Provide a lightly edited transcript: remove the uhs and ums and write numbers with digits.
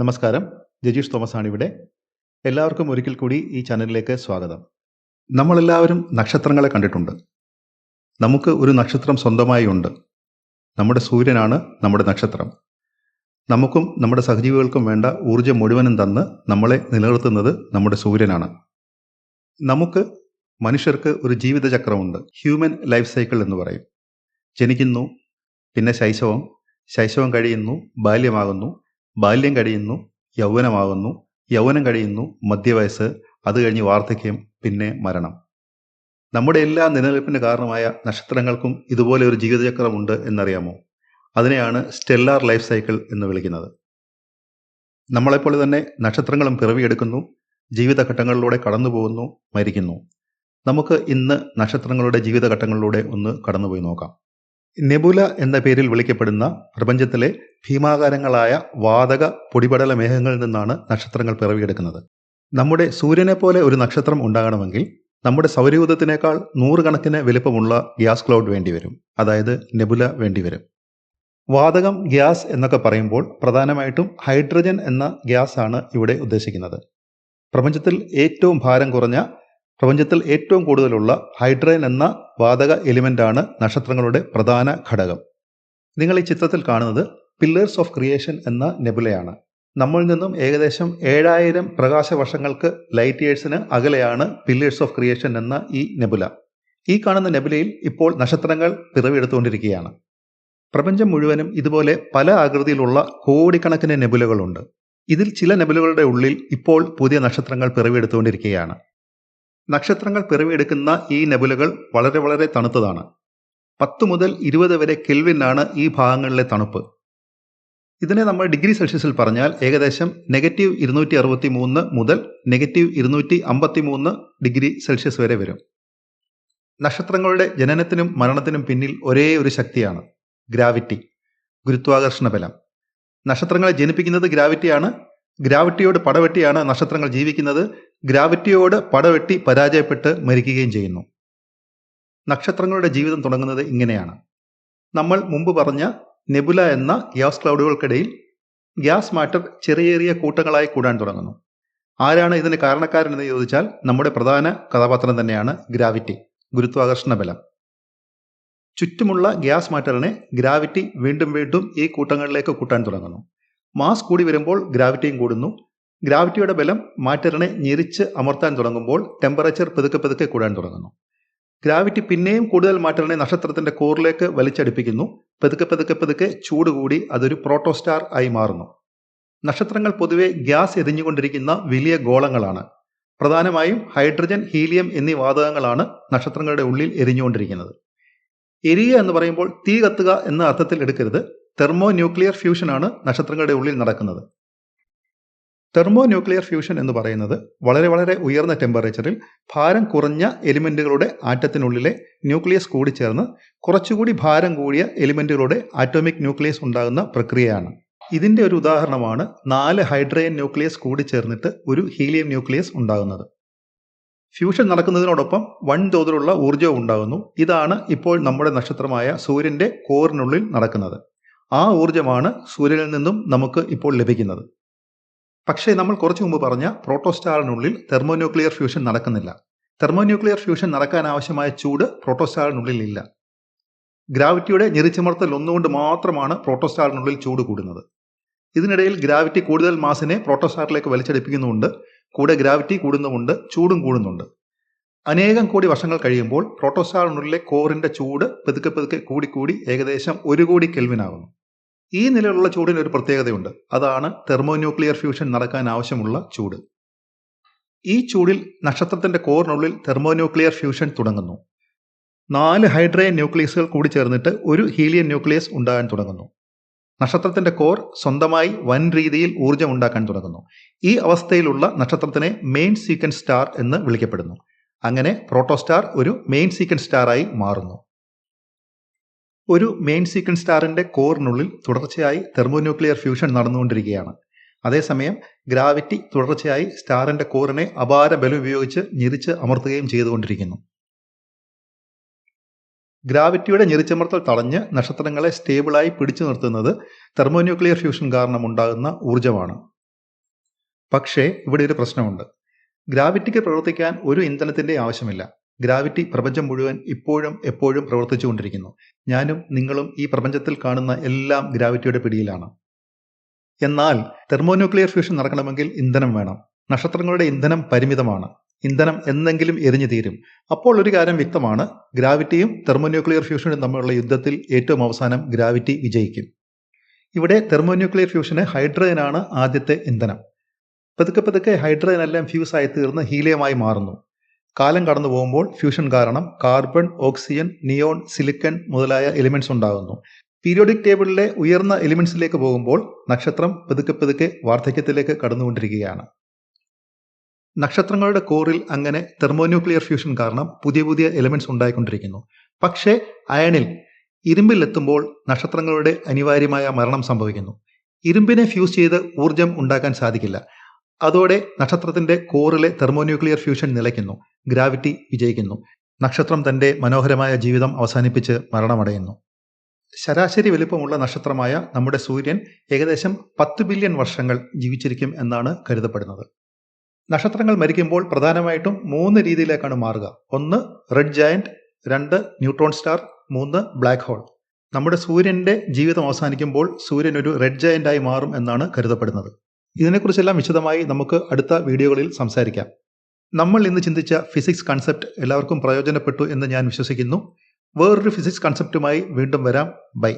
നമസ്കാരം. ജജീഷ് തോമസ് ആണ് ഇവിടെ. എല്ലാവർക്കും ഒരിക്കൽ കൂടി ഈ ചാനലിലേക്ക് സ്വാഗതം. നമ്മളെല്ലാവരും നക്ഷത്രങ്ങളെ കണ്ടിട്ടുണ്ട്. നമുക്ക് ഒരു നക്ഷത്രം സ്വന്തമായി ഉണ്ട്. നമ്മുടെ സൂര്യനാണ് നമ്മുടെ നക്ഷത്രം. നമുക്കും നമ്മുടെ സഹജീവികൾക്കും വേണ്ട ഊർജ്ജം മുഴുവനും തന്ന് നമ്മളെ നിലനിർത്തുന്നത് നമ്മുടെ സൂര്യനാണ്. നമുക്ക് മനുഷ്യർക്ക് ഒരു ജീവിതചക്രമുണ്ട്. ഹ്യൂമൻ ലൈഫ് സൈക്കിൾ എന്ന് പറയും. ജനിക്കുന്നു, പിന്നെ ശൈശവം കഴിയുന്നു, ബാല്യമാകുന്നു, ബാല്യം കഴിയുന്നു, യൗവനമാകുന്നു, യൗവനം കഴിയുന്നു, മധ്യവയസ്സ്, അത് കഴിഞ്ഞ് വാർദ്ധക്യം, പിന്നെ മരണം. നമ്മുടെ എല്ലാ നിലനിൽപ്പിന് കാരണമായ നക്ഷത്രങ്ങൾക്കും ഇതുപോലെ ഒരു ജീവിതചക്രമുണ്ട് എന്നറിയാമോ? അതിനെയാണ് സ്റ്റെല്ലാർ ലൈഫ് സൈക്കിൾ എന്ന് വിളിക്കുന്നത്. നമ്മളെപ്പോലെ തന്നെ നക്ഷത്രങ്ങളും പിറവിയെടുക്കുന്നു, ജീവിതഘട്ടങ്ങളിലൂടെ കടന്നു പോകുന്നു, മരിക്കുന്നു. നമുക്ക് ഇന്ന് നക്ഷത്രങ്ങളുടെ ജീവിതഘട്ടങ്ങളിലൂടെ ഒന്ന് കടന്നുപോയി നോക്കാം. നെബുല എന്ന പേരിൽ വിളിക്കപ്പെടുന്ന പ്രപഞ്ചത്തിലെ ഭീമാകാരങ്ങളായ വാതക പൊടിപടല മേഘങ്ങളിൽ നിന്നാണ് നക്ഷത്രങ്ങൾ പിറവിയെടുക്കുന്നത്. നമ്മുടെ സൂര്യനെ പോലെ ഒരു നക്ഷത്രം ഉണ്ടാകണമെങ്കിൽ നമ്മുടെ സൗരയൂഥത്തിനേക്കാൾ 100 കണക്കിന് വലുപ്പമുള്ള ഗ്യാസ് ക്ലൗഡ് വേണ്ടിവരും. അതായത് നെബുല വേണ്ടിവരും. വാതകം, ഗ്യാസ് എന്നൊക്കെ പറയുമ്പോൾ പ്രധാനമായിട്ടും ഹൈഡ്രജൻ എന്ന ഗ്യാസ് ആണ് ഇവിടെ ഉദ്ദേശിക്കുന്നത്. പ്രപഞ്ചത്തിൽ ഏറ്റവും കൂടുതലുള്ള ഹൈഡ്രജൻ എന്ന വാതക എലിമെൻ്റാണ് നക്ഷത്രങ്ങളുടെ പ്രധാന ഘടകം. നിങ്ങൾ ഈ ചിത്രത്തിൽ കാണുന്നത് പില്ലേഴ്സ് ഓഫ് ക്രിയേഷൻ എന്ന നെബുലയാണ്. നമ്മളിൽ നിന്നും ഏകദേശം 7000 പ്രകാശ വർഷങ്ങൾക്ക് ലൈറ്റ് ഇയേഴ്സിന് അകലെയാണ് പില്ലേഴ്സ് ഓഫ് ക്രിയേഷൻ എന്ന ഈ നെബുല. ഈ കാണുന്ന നെബുലയിൽ ഇപ്പോൾ നക്ഷത്രങ്ങൾ പിറവിയെടുത്തുകൊണ്ടിരിക്കുകയാണ്. പ്രപഞ്ചം മുഴുവനും ഇതുപോലെ പല ആകൃതിയിലുള്ള കോടിക്കണക്കിന് നെബുലകളുണ്ട്. ഇതിൽ ചില നെബുലകളുടെ ഉള്ളിൽ ഇപ്പോൾ പുതിയ നക്ഷത്രങ്ങൾ പിറവിയെടുത്തുകൊണ്ടിരിക്കുകയാണ്. നക്ഷത്രങ്ങൾ പിറവിയെടുക്കുന്ന ഈ നെബുലകൾ വളരെ വളരെ തണുത്തതാണ്. 10 മുതൽ 20 വരെ കെൽവിനാണ് ഈ ഭാഗങ്ങളിലെ തണുപ്പ്. ഇതിനെ നമ്മൾ ഡിഗ്രി സെൽഷ്യസിൽ പറഞ്ഞാൽ ഏകദേശം -263 മുതൽ -253 ഡിഗ്രി സെൽഷ്യസ് വരെ വരും. നക്ഷത്രങ്ങളുടെ ജനനത്തിനും മരണത്തിനും പിന്നിൽ ഒരേ ഒരു ശക്തിയാണ്, ഗ്രാവിറ്റി, ഗുരുത്വാകർഷണ ബലം. നക്ഷത്രങ്ങളെ ജനിപ്പിക്കുന്നത് ഗ്രാവിറ്റിയാണ്. ഗ്രാവിറ്റിയോട് പടവെട്ടിയാണ് നക്ഷത്രങ്ങൾ ജീവിക്കുന്നത്. ഗ്രാവിറ്റിയോട് പടവെട്ടി പരാജയപ്പെട്ട് മരിക്കുകയും ചെയ്യുന്നു. നക്ഷത്രങ്ങളുടെ ജീവിതം തുടങ്ങുന്നത് ഇങ്ങനെയാണ്. നമ്മൾ മുമ്പ് പറഞ്ഞ നെബുല എന്ന ഗ്യാസ് ക്ലൗഡുകൾക്കിടയിൽ ഗ്യാസ് മാറ്റർ ചെറിയ കൂട്ടങ്ങളായി കൂടാൻ തുടങ്ങുന്നു. ആരാണ് ഇതിന് കാരണക്കാരനെന്ന് ചോദിച്ചാൽ നമ്മുടെ പ്രധാന കഥാപാത്രം തന്നെയാണ് ഗ്രാവിറ്റി, ഗുരുത്വാകർഷണ ബലം. ചുറ്റുമുള്ള ഗ്യാസ് മാറ്ററിനെ ഗ്രാവിറ്റി വീണ്ടും ഈ കൂട്ടങ്ങളിലേക്ക് കൂട്ടാൻ തുടങ്ങുന്നു. മാസ് കൂടി വരുമ്പോൾ ഗ്രാവിറ്റിയും കൂടുന്നു. ഗ്രാവിറ്റിയുടെ ബലം മാറ്ററിനെ ഞെരിച്ച് അമർത്താൻ തുടങ്ങുമ്പോൾ ടെമ്പറേച്ചർ പതുക്കെ കൂടാൻ തുടങ്ങുന്നു. ഗ്രാവിറ്റി പിന്നെയും കൂടുതൽ മാറ്ററിനെ നക്ഷത്രത്തിന്റെ കോറിലേക്ക് വലിച്ചടിപ്പിക്കുന്നു. പതുക്കെ ചൂട് കൂടി അതൊരു പ്രോട്ടോസ്റ്റാർ ആയി മാറുന്നു. നക്ഷത്രങ്ങൾ പൊതുവെ ഗ്യാസ് എരിഞ്ഞുകൊണ്ടിരിക്കുന്ന വലിയ ഗോളങ്ങളാണ്. പ്രധാനമായും ഹൈഡ്രജൻ, ഹീലിയം എന്നീ വാതകങ്ങളാണ് നക്ഷത്രങ്ങളുടെ ഉള്ളിൽ എരിഞ്ഞുകൊണ്ടിരിക്കുന്നത്. എരിയുക എന്ന് പറയുമ്പോൾ തീ കത്തുക എന്ന അർത്ഥത്തിൽ എടുക്കരുത്. തെർമോ ന്യൂക്ലിയർ ഫ്യൂഷനാണ് നക്ഷത്രങ്ങളുടെ ഉള്ളിൽ നടക്കുന്നത്. തെർമോ ന്യൂക്ലിയർ ഫ്യൂഷൻ എന്ന് പറയുന്നത് വളരെ വളരെ ഉയർന്ന ടെമ്പറേച്ചറിൽ ഭാരം കുറഞ്ഞ എലിമെന്റുകളുടെ ആറ്റത്തിനുള്ളിലെ ന്യൂക്ലിയസ് കൂടിച്ചേർന്ന് കുറച്ചുകൂടി ഭാരം കൂടിയ എലിമെന്റുകളുടെ ആറ്റോമിക് ന്യൂക്ലിയസ് ഉണ്ടാകുന്ന പ്രക്രിയയാണ്. ഇതിന്റെ ഒരു ഉദാഹരണമാണ് 4 ഹൈഡ്രജൻ ന്യൂക്ലിയസ് കൂടിച്ചേർന്നിട്ട് ഒരു ഹീലിയം ന്യൂക്ലിയസ് ഉണ്ടാകുന്നത്. ഫ്യൂഷൻ നടക്കുന്നതിനോടൊപ്പം വൻതോതിലുള്ള ഊർജ്ജവും ഉണ്ടാകുന്നു. ഇതാണ് ഇപ്പോൾ നമ്മുടെ നക്ഷത്രമായ സൂര്യന്റെ കോറിനുള്ളിൽ നടക്കുന്നത്. ആ ഊർജ്ജമാണ് സൂര്യനിൽ നിന്നും നമുക്ക് ഇപ്പോൾ ലഭിക്കുന്നത്. പക്ഷേ നമ്മൾ കുറച്ചു മുമ്പ് പറഞ്ഞ പ്രോട്ടോസ്റ്റാറിനുള്ളിൽ തെർമോന്യൂക്ലിയർ ഫ്യൂഷൻ നടക്കുന്നില്ല. തെർമോന്യൂക്ലിയർ ഫ്യൂഷൻ നടക്കാൻ ആവശ്യമായ ചൂട് പ്രോട്ടോസ്റ്റാറിനുള്ളിൽ ഇല്ല. ഗ്രാവിറ്റിയുടെ ഞെരിച്ചമർത്തൽ ഒന്നുകൊണ്ട് മാത്രമാണ് പ്രോട്ടോസ്റ്റാറിനുള്ളിൽ ചൂട് കൂടുന്നത്. ഇതിനിടയിൽ ഗ്രാവിറ്റി കൂടുതൽ മാസിനെ പ്രോട്ടോസ്റ്റാറിലേക്ക് വലിച്ചടിപ്പിക്കുന്നുമുണ്ട്. കൂടെ ഗ്രാവിറ്റി കൂടുന്നുമുണ്ട്, ചൂടും കൂടുന്നുണ്ട്. അനേകം കോടി വർഷങ്ങൾ കഴിയുമ്പോൾ പ്രോട്ടോസ്റ്റാറിനുള്ളിലെ കോറിന്റെ ചൂട് പതുക്കെ കൂടി ഏകദേശം 1 കോടി കെൽവിനാകുന്നു. ഈ നിലയിലുള്ള ചൂടിന് ഒരു പ്രത്യേകതയുണ്ട്. അതാണ് തെർമോന്യൂക്ലിയർ ഫ്യൂഷൻ നടക്കാൻ ആവശ്യമുള്ള ചൂട്. ഈ ചൂടിൽ നക്ഷത്രത്തിന്റെ കോറിനുള്ളിൽ തെർമോന്യൂക്ലിയർ ഫ്യൂഷൻ തുടങ്ങുന്നു. 4 ഹൈഡ്രജൻ ന്യൂക്ലിയസുകൾ കൂടി ചേർന്നിട്ട് ഒരു ഹീലിയം ന്യൂക്ലിയസ് ഉണ്ടാകാൻ തുടങ്ങുന്നു. നക്ഷത്രത്തിന്റെ കോർ സ്വന്തമായി വൻ രീതിയിൽ ഊർജ്ജം ഉണ്ടാക്കാൻ തുടങ്ങുന്നു. ഈ അവസ്ഥയിലുള്ള നക്ഷത്രത്തിനെ മെയിൻ സീക്വൻസ് സ്റ്റാർ എന്ന് വിളിക്കപ്പെടുന്നു. അങ്ങനെ പ്രോട്ടോസ്റ്റാർ ഒരു മെയിൻ സീക്വൻസ് സ്റ്റാറായി മാറുന്നു. ഒരു മെയിൻ സീക്വൻസ് സ്റ്റാറിന്റെ കോറിനുള്ളിൽ തുടർച്ചയായി തെർമോന്യൂക്ലിയർ ഫ്യൂഷൻ നടന്നുകൊണ്ടിരിക്കുകയാണ്. അതേസമയം ഗ്രാവിറ്റി തുടർച്ചയായി സ്റ്റാറിന്റെ കോറിനെ അപാര ബലം ഉപയോഗിച്ച് ഞെരിച്ച് അമർത്തുകയും ചെയ്തുകൊണ്ടിരിക്കുന്നു. ഗ്രാവിറ്റിയുടെ ഞെരിച്ചമർത്തൽ തടഞ്ഞ് നക്ഷത്രങ്ങളെ സ്റ്റേബിളായി പിടിച്ചു നിർത്തുന്നത് തെർമോന്യൂക്ലിയർ ഫ്യൂഷൻ കാരണം ഉണ്ടാകുന്ന ഊർജ്ജമാണ്. പക്ഷേ ഇവിടെ ഒരു പ്രശ്നമുണ്ട്. ഗ്രാവിറ്റിക്ക് പ്രവർത്തിക്കാൻ ഒരു ഇന്ധനത്തിന്റെ ആവശ്യമില്ല. ഗ്രാവിറ്റി പ്രപഞ്ചം മുഴുവൻ ഇപ്പോഴും എപ്പോഴും പ്രവർത്തിച്ചുകൊണ്ടിരിക്കുന്നു. ഞാനും നിങ്ങളും ഈ പ്രപഞ്ചത്തിൽ കാണുന്ന എല്ലാം ഗ്രാവിറ്റിയുടെ പിടിയിലാണ്. എന്നാൽ തെർമോന്യൂക്ലിയർ ഫ്യൂഷൻ നടക്കണമെങ്കിൽ ഇന്ധനം വേണം. നക്ഷത്രങ്ങളുടെ ഇന്ധനം പരിമിതമാണ്. ഇന്ധനം എന്തെങ്കിലും എരിഞ്ഞു തീരും. അപ്പോൾ ഒരു കാര്യം വ്യക്തമാണ്, ഗ്രാവിറ്റിയും തെർമോന്യൂക്ലിയർ ഫ്യൂഷനും തമ്മിലുള്ള യുദ്ധത്തിൽ ഏറ്റവും അവസാനം ഗ്രാവിറ്റി വിജയിക്കും. ഇവിടെ തെർമോന്യൂക്ലിയർ ഫ്യൂഷന് ഹൈഡ്രജനാണ് ആദ്യത്തെ ഇന്ധനം. പതുക്കെ പതുക്കെ ഹൈഡ്രജൻ എല്ലാം ഫ്യൂസായി തീർന്ന് ഹീലിയമായി മാറുന്നു. കാലം കടന്നു പോകുമ്പോൾ ഫ്യൂഷൻ കാരണം കാർബൺ, ഓക്സിജൻ, നിയോൺ, സിലിക്കൺ മുതലായ എലിമെന്റ്സ് ഉണ്ടാകുന്നു. പീരിയോഡിക് ടേബിളിലെ ഉയർന്ന എലിമെന്റ്സിലേക്ക് പോകുമ്പോൾ നക്ഷത്രം പതുക്കെ പതുക്കെ വാർദ്ധക്യത്തിലേക്ക് കടന്നുകൊണ്ടിരിക്കുകയാണ്. നക്ഷത്രങ്ങളുടെ കോറിൽ അങ്ങനെ തെർമോന്യൂക്ലിയർ ഫ്യൂഷൻ കാരണം പുതിയ പുതിയ എലിമെന്റ്സ് ഉണ്ടായിക്കൊണ്ടിരിക്കുന്നു. പക്ഷേ അയണിൽ, ഇരുമ്പിൽ എത്തുമ്പോൾ നക്ഷത്രങ്ങളുടെ അനിവാര്യമായ മരണം സംഭവിക്കുന്നു. ഇരുമ്പിനെ ഫ്യൂസ് ചെയ്ത് ഊർജം ഉണ്ടാക്കാൻ സാധിക്കില്ല. അതോടെ നക്ഷത്രത്തിന്റെ കോറിലെ തെർമോന്യൂക്ലിയർ ഫ്യൂഷൻ നിലയ്ക്കുന്നു. ഗ്രാവിറ്റി വിജയിക്കുന്നു. നക്ഷത്രം തന്റെ മനോഹരമായ ജീവിതം അവസാനിപ്പിച്ച് മരണമടയുന്നു. ശരാശരി വലിപ്പമുള്ള നക്ഷത്രമായ നമ്മുടെ സൂര്യൻ ഏകദേശം 10 ബില്യൺ വർഷങ്ങൾ ജീവിച്ചിരിക്കും എന്നാണ് കരുതപ്പെടുന്നത്. നക്ഷത്രങ്ങൾ മരിക്കുമ്പോൾ പ്രധാനമായിട്ടും 3 രീതിയിലേക്കാണ് മാറുക. 1 red giant, 2 neutron star, 3 black hole. നമ്മുടെ സൂര്യന്റെ ജീവിതം അവസാനിക്കുമ്പോൾ സൂര്യൻ ഒരു റെഡ് ജയന്റായി മാറും എന്നാണ് കരുതപ്പെടുന്നത്. ഇതിനെക്കുറിച്ചെല്ലാം വിശദമായി നമുക്ക് അടുത്ത വീഡിയോകളിൽ സംസാരിക്കാം. നമ്മൾ ഇന്ന് ചിന്തിച്ച ഫിസിക്സ് കൺസെപ്റ്റ് എല്ലാവർക്കും പ്രയോജനപ്പെട്ടു എന്ന് ഞാൻ വിശ്വസിക്കുന്നു. വേറൊരു ഫിസിക്സ് കൺസെപ്റ്റുമായി വീണ്ടും വരാം. ബൈ.